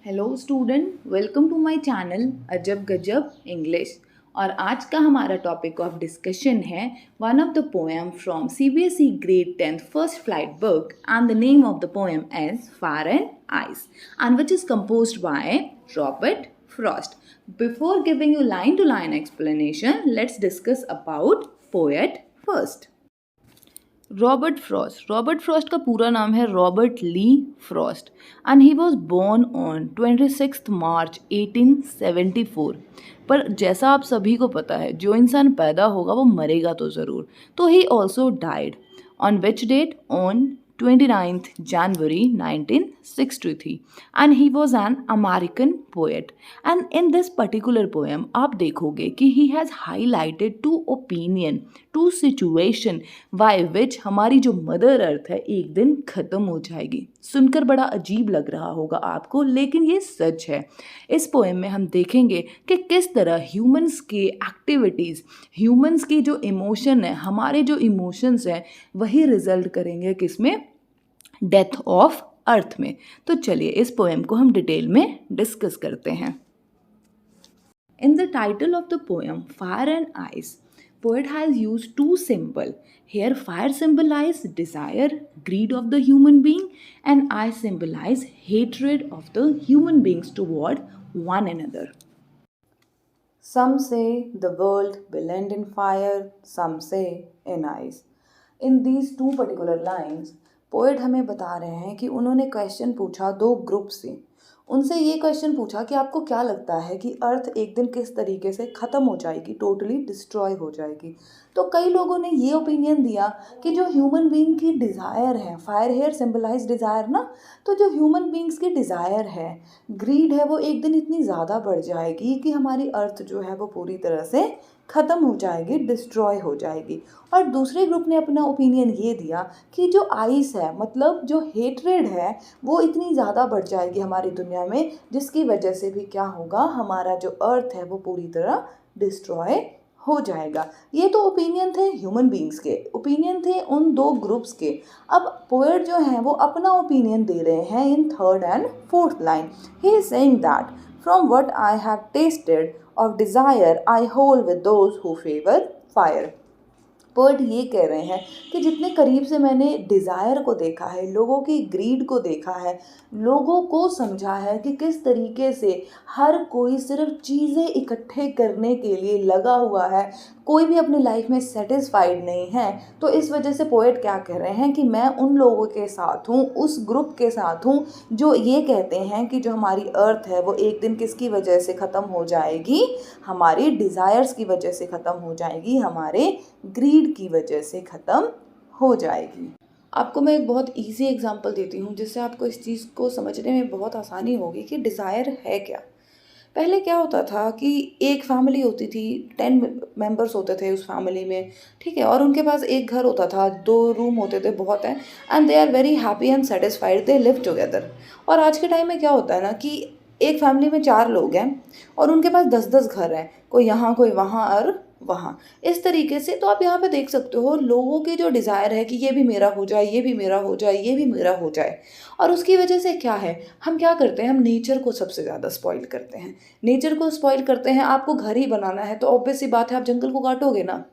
Hello student, welcome to my channel Ajab Gajab English. और आज का हमारा टॉपिक ऑफ डिस्कशन है one of the poem from CBSE grade 10th first flight book and the name of the poem is fire and ice and which is composed बाय Robert Frost. Before giving you line to line explanation, let's discuss about poet first. Robert Frost का पूरा नाम है Robert Lee Frost and he was born on 26 March 1874. पर जैसा आप सभी को पता है, जो इंसान पैदा होगा वो मरेगा तो ज़रूर. तो he also died on which date? On 29th January 1963 and he was an American poet. And in this particular poem आप देखोगे कि he has highlighted two opinion, two situation by which हमारी जो मदर अर्थ है एक दिन ख़त्म हो जाएगी. सुनकर बड़ा अजीब लग रहा होगा आपको, लेकिन ये सच है. इस पोएम में हम देखेंगे कि किस तरह ह्यूमंस के एक्टिविटीज़, ह्यूमंस की जो इमोशन है, हमारे जो इमोशंस हैं वही रिजल्ट करेंगे किसमें? डेथ ऑफ अर्थ में. तो चलिए इस पोएम को हम डिटेल में डिस्कस करते हैं. In the title of the poem fire and ice, poet has used two symbol. Here fire symbolize desire, greed of the human being, and ice symbolize hatred of the human beings toward one another. Some say the world will end in fire, some say in ice. In these two particular lines, poet हमें बता रहे हैं कि उन्होंने question पूछा दो group से. उनसे ये क्वेश्चन पूछा कि आपको क्या लगता है कि अर्थ एक दिन किस तरीके से ख़त्म हो जाएगी, टोटली डिस्ट्रॉय हो जाएगी. तो कई लोगों ने ये ओपिनियन दिया कि जो ह्यूमन बीइंग की डिज़ायर है, फायर हेयर सिंबलाइज डिज़ायर ना, तो जो ह्यूमन बीइंग्स की डिज़ायर है, ग्रीड है, वो एक दिन इतनी ज़्यादा बढ़ जाएगी कि हमारी अर्थ जो है वो पूरी तरह से ख़त्म हो जाएगी, डिस्ट्रॉय हो जाएगी. और दूसरे ग्रुप ने अपना ओपिनियन ये दिया कि जो आइस है, मतलब जो हेट्रेड है, वो इतनी ज़्यादा बढ़ जाएगी हमारी दुनिया में, जिसकी वजह से भी क्या होगा, हमारा जो अर्थ है वो पूरी तरह डिस्ट्रॉय हो जाएगा. ये तो ओपिनियन थे ह्यूमन बीइंग्स के, ओपिनियन थे उन दो ग्रुप्स के. अब पोएट जो हैं वो अपना ओपिनियन दे रहे हैं in third and fourth line. He is saying that from what I have tested of desire I hold with those who favor fire. Poet ये कह रहे हैं कि जितने करीब से मैंने डिज़ायर को देखा है, लोगों की ग्रीड को देखा है, लोगों को समझा है कि किस तरीके से हर कोई सिर्फ चीज़ें इकट्ठे करने के लिए लगा हुआ है, कोई भी अपनी लाइफ में सेटिस्फाइड नहीं है. तो इस वजह से पोएट क्या कह रहे हैं कि मैं उन लोगों के साथ हूँ, उस ग्रुप के साथ हूँ जो ये कहते हैं कि जो हमारी अर्थ है वो एक दिन किसकी वजह से ख़त्म हो जाएगी, हमारी डिज़ायर्स की वजह से ख़त्म हो जाएगी, हमारे ग्रीड की वजह से ख़त्म हो जाएगी. आपको मैं एक बहुत इजी एग्जांपल देती हूँ जिससे आपको इस चीज़ को समझने में बहुत आसानी होगी कि डिज़ायर है क्या. पहले क्या होता था कि एक फैमिली होती थी, 10 मेंबर्स होते थे उस फैमिली में, ठीक है, और उनके पास एक घर होता था, 2 रूम होते थे, बहुत है, and they are very happy and satisfied, they live together. और आज के टाइम में क्या होता है ना कि एक फैमिली में 4 लोग हैं और उनके पास 10-10 घर हैं, कोई यहाँ कोई वहाँ और वहाँ, इस तरीके से. तो आप यहाँ पे देख सकते हो लोगों की जो डिज़ायर है कि ये भी मेरा हो जाए, ये भी मेरा हो जाए, ये भी मेरा हो जाए. और उसकी वजह से क्या है, हम क्या करते हैं, हम नेचर को सबसे ज़्यादा स्पॉइल करते हैं. नेचर को स्पॉइल करते हैं. आपको घर ही बनाना है तो ऑब्वियस सी बात है आप जंगल को काटोगे ना.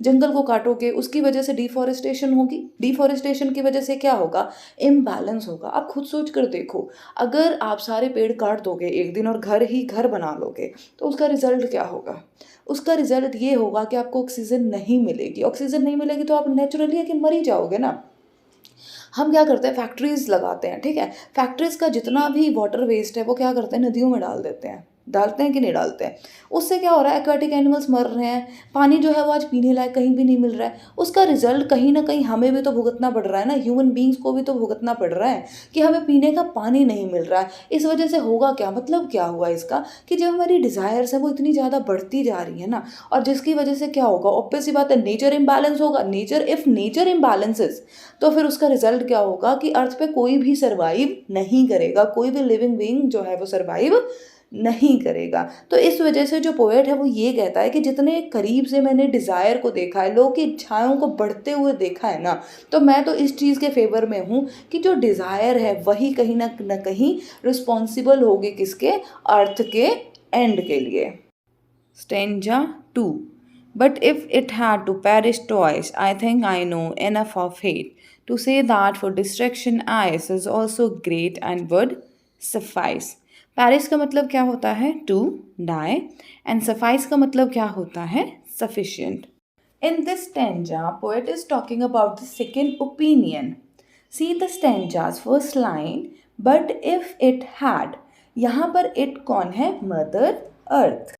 जंगल को काटोगे, उसकी वजह से डिफॉरेस्टेशन होगी. डिफॉरेस्टेशन की वजह से क्या होगा, इम्बैलेंस होगा. आप खुद सोच कर देखो, अगर आप सारे पेड़ काट दोगे एक दिन और घर ही घर बना लोगे तो उसका रिजल्ट क्या होगा. उसका रिजल्ट ये होगा कि आपको ऑक्सीजन नहीं मिलेगी. ऑक्सीजन नहीं मिलेगी तो आप नेचुरली है कि मर ही जाओगे ना. हम क्या करते हैं, फैक्ट्रीज लगाते हैं, ठीक है, फैक्ट्रीज का जितना भी वाटर वेस्ट है वो क्या करते हैं, नदियों में डाल देते हैं. डालते हैं कि नहीं डालते हैं. उससे क्या हो रहा है, एक्वाटिक एनिमल्स मर रहे हैं, पानी जो है वो आज पीने लायक कहीं भी नहीं मिल रहा है. उसका रिजल्ट कहीं ना कहीं हमें भी तो भुगतना पड़ रहा है ना, ह्यूमन बींग्स को भी तो भुगतना पड़ रहा है कि हमें पीने का पानी नहीं मिल रहा है. इस वजह से होगा क्या, मतलब क्या हुआ इसका, कि जब हमारी डिज़ायर्स है वो इतनी ज़्यादा बढ़ती जा रही है ना, और जिसकी वजह से क्या होगा, ऑब्वियस सी बात है नेचर इम्बैलेंस होगा. इफ़ नेचर इम्बैलेंसेस तो फिर उसका रिजल्ट क्या होगा कि अर्थ पे कोई भी सर्वाइव नहीं करेगा, कोई भी लिविंग बीइंग जो है वो सर्वाइव नहीं करेगा। तो इस वजह से जो पोएट है वो ये कहता है कि जितने करीब से मैंने डिज़ायर को देखा है, लोगों की इच्छाओं को बढ़ते हुए देखा है ना, तो मैं तो इस चीज़ के फेवर में हूँ कि जो डिज़ायर है वही कहीं ना कहीं रिस्पॉन्सिबल होगी किसके, अर्थ के एंड के लिए। Stanza 2. But if it had to perish twice, I think I know enough of hate to say that for distraction eyes is also great and would suffice. Perish का मतलब क्या होता है? To die. And suffice का मतलब क्या होता है? Sufficient. In this stanza, poet is talking about the second opinion. See the stanza's first line, but if it had. यहाँ पर it कौन है? Mother Earth.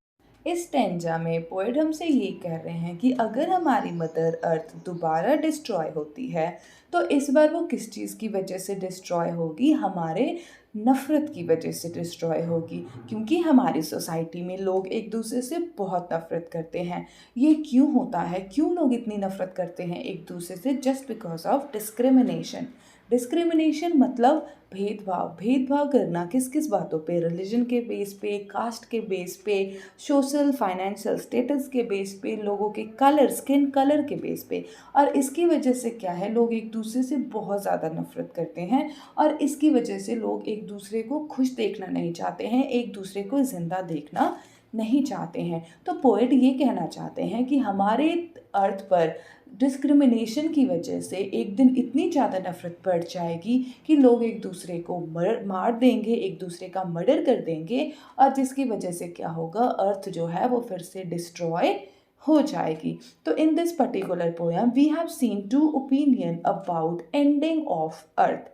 इस स्टेंजा में पोएट हमसे ये कह रहे हैं कि अगर हमारी मदर अर्थ दोबारा डिस्ट्रॉय होती है तो इस बार वो किस चीज़ की वजह से डिस्ट्रॉय होगी? हमारे नफ़रत की वजह से डिस्ट्रॉय होगी, क्योंकि हमारी सोसाइटी में लोग एक दूसरे से बहुत नफ़रत करते हैं। ये क्यों होता है? क्यों लोग इतनी नफ़रत करते हैं एक दूसरे से? Just because of discrimination. Discrimination मतलब भेदभाव। भेदभाव करना किस किस बातों पे? रिलीजन के बेस पे, कास्ट के बेस पे, सोशल फाइनेंशियल स्टेटस के बेस पे, लोगों के कलर, स्किन कलर के बेस पे। और इसकी वजह से क्या है, लोग एक दूसरे से बहुत ज़्यादा नफरत करते हैं और इसकी वजह से लोग एक दूसरे को खुश देखना नहीं चाहते हैं, एक दूसरे को ज़िंदा देखना नहीं चाहते हैं। तो पोएट ये कहना चाहते हैं कि हमारे अर्थ पर डिस्क्रिमिनेशन की वजह से एक दिन इतनी ज़्यादा नफरत बढ़ जाएगी कि लोग एक दूसरे को मार देंगे, एक दूसरे का मर्डर कर देंगे और जिसकी वजह से क्या होगा, अर्थ जो है वो फिर से डिस्ट्रॉय हो जाएगी। तो in this particular poem we have seen two opinion about ending of earth.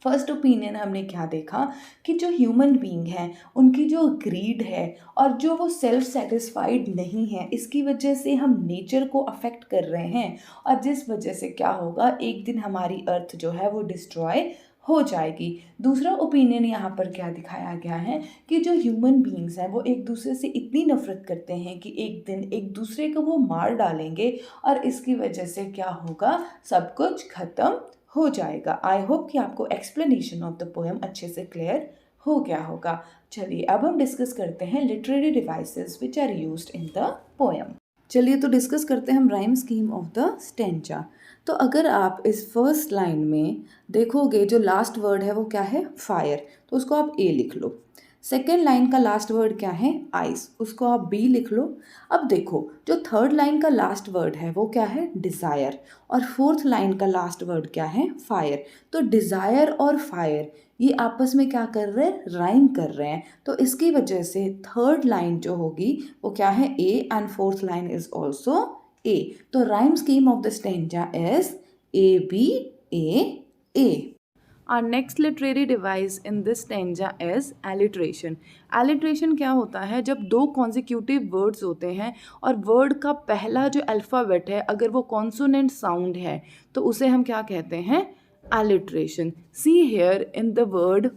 First opinion हमने क्या देखा कि जो ह्यूमन बीइंग हैं उनकी जो ग्रीड है और जो वो सेल्फ सेटिस्फाइड नहीं है, इसकी वजह से हम नेचर को अफेक्ट कर रहे हैं और जिस वजह से क्या होगा, एक दिन हमारी अर्थ जो है वो डिस्ट्रॉय हो जाएगी। दूसरा ओपिनियन यहाँ पर क्या दिखाया गया है कि जो ह्यूमन बीइंग्स हैं वो एक दूसरे से इतनी नफरत करते हैं कि एक दिन एक दूसरे को वो मार डालेंगे और इसकी वजह से क्या होगा, सब कुछ ख़त्म हो जाएगा। आई होप कि आपको एक्सप्लेनेशन ऑफ द पोएम अच्छे से क्लियर हो गया होगा। चलिए अब हम डिस्कस करते हैं literary devices which are used in the poem. चलिए तो डिस्कस करते हैं हम rhyme scheme of the stanza. तो अगर आप इस फर्स्ट लाइन में देखोगे जो लास्ट वर्ड है वो क्या है, फायर, तो उसको आप ए लिख लो। सेकेंड लाइन का लास्ट वर्ड क्या है, आइस, उसको आप बी लिख लो। अब देखो जो थर्ड लाइन का लास्ट वर्ड है वो क्या है, डिज़ायर, और फोर्थ लाइन का लास्ट वर्ड क्या है, फायर। तो डिज़ायर और फायर ये आपस में क्या कर रहे हैं, राइम कर रहे हैं। तो इसकी वजह से थर्ड लाइन जो होगी वो क्या है, A, and fourth line is also A. तो rhyme scheme of the stanza is A B A. Our next literary device in this stanza is alliteration. Alliteration क्या होता है, जब दो consecutive words होते हैं और word का पहला जो अल्फ़ाबेट है अगर वो consonant sound है तो उसे हम क्या कहते हैं, alliteration. See here in the word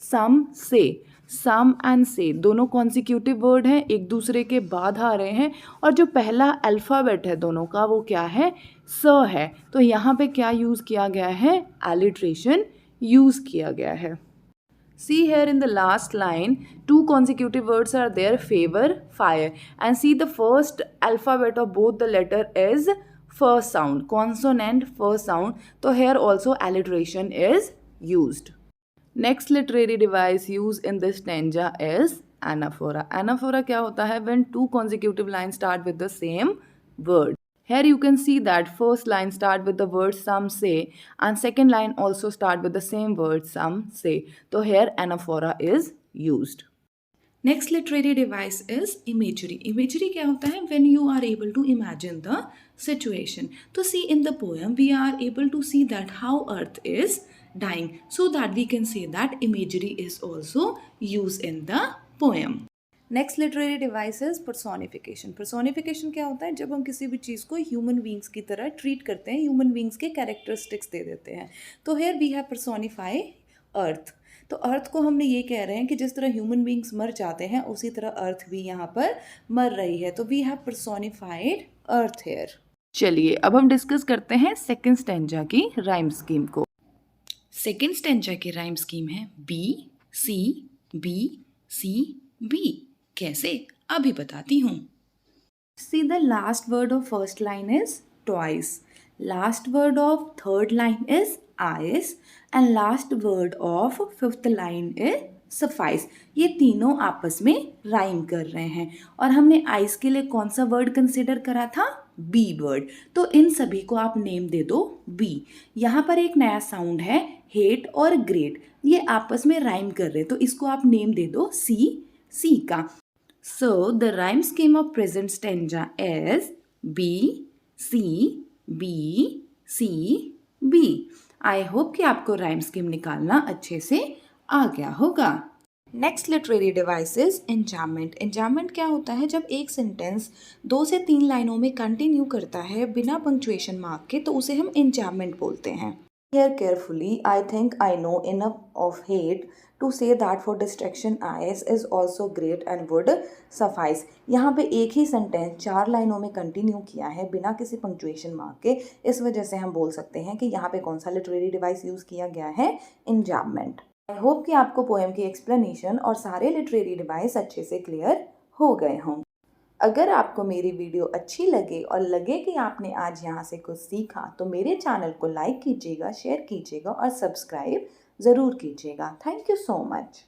some, say. Some and say दोनों कॉन्सिक्यूटिव वर्ड हैं, एक दूसरे के बाद आ रहे हैं और जो पहला अल्फ़ाबेट है दोनों का वो क्या है, स है। तो यहाँ पे क्या यूज़ किया गया है, एलिट्रेशन यूज़ किया गया है। See here in the last line, two consecutive words are there, favor, fire, and see the first alphabet of both the letter is first sound, consonant first sound. So here also alliteration is used. Next literary device used in this stanza is anaphora. Anaphora क्या होता है, when two consecutive lines start with the same word. Here you can see that first line start with the word some say and second line also start with the same word some say. So here anaphora is used. Next literary device is imagery. Imagery क्या होता है, when you are able to imagine the situation. तो see in the poem we are able to see that how earth is dying, so that we can say that imagery is also used in the poem. Next literary device is personification. Personification क्या होता है, जब हम किसी भी चीज़ को human beings की तरह ट्रीट करते हैं, ह्यूमन बींग्स के कैरेक्टरिस्टिक्स दे देते हैं। तो हेयर वी हैव पर्सोनिफाई अर्थ। तो अर्थ को हमने ये कह रहे हैं कि जिस तरह ह्यूमन बींग्स मर जाते हैं उसी तरह अर्थ भी यहाँ पर मर रही है। तो we have personified earth here. चलिए अब हम डिस्कस करते हैं सेकेंड स्टेंजा की राइम स्कीम को। सेकेंड स्टेंजा की राइम स्कीम है B C B C B. कैसे? अभी बताती हूँ। See, the last word of first line is twice. Last word of third line is eyes. And last word of fifth line is suffice. ये तीनों आपस में rhyme कर रहे हैं। और हमने आइस के लिए कौन सा वर्ड कंसिडर करा था? B word. तो इन सभी को आप नेम दे दो बी। यहाँ पर एक नया साउंड है हेट और ग्रेट, ये आपस में राइम कर रहे हैं, तो इसको आप नेम दे दो सी का। So the rhyme scheme of present stanza is B, C, B, C, B. I hope कि आपको rhyme scheme निकालना अच्छे से आ गया होगा। Next literary device is enjambment. Enjambment क्या होता है? जब एक सेंटेंस 2 से 3 लाइनों में कंटिन्यू करता है बिना पंक्चुएशन मार्क के, तो उसे हम एंजाममेंट बोलते हैं। Hear carefully. I think I know enough of hate to say that for distraction eyes is also great and would suffice. यहाँ पे एक ही सेंटेंस 4 लाइनों में कंटिन्यू किया है बिना किसी पंक्चुएशन मार्क के, इस वजह से हम बोल सकते हैं कि यहाँ पे कौन सा लिटरेरी डिवाइस यूज़ किया गया है? एंजाममेंट। आई होप कि आपको पोएम की एक्सप्लेनेशन और सारे लिटरेरी डिवाइस अच्छे से क्लियर हो गए हों। अगर आपको मेरी वीडियो अच्छी लगे और लगे कि आपने आज यहाँ से कुछ सीखा, तो मेरे चैनल को लाइक कीजिएगा, शेयर कीजिएगा और सब्सक्राइब ज़रूर कीजिएगा। Thank you so much.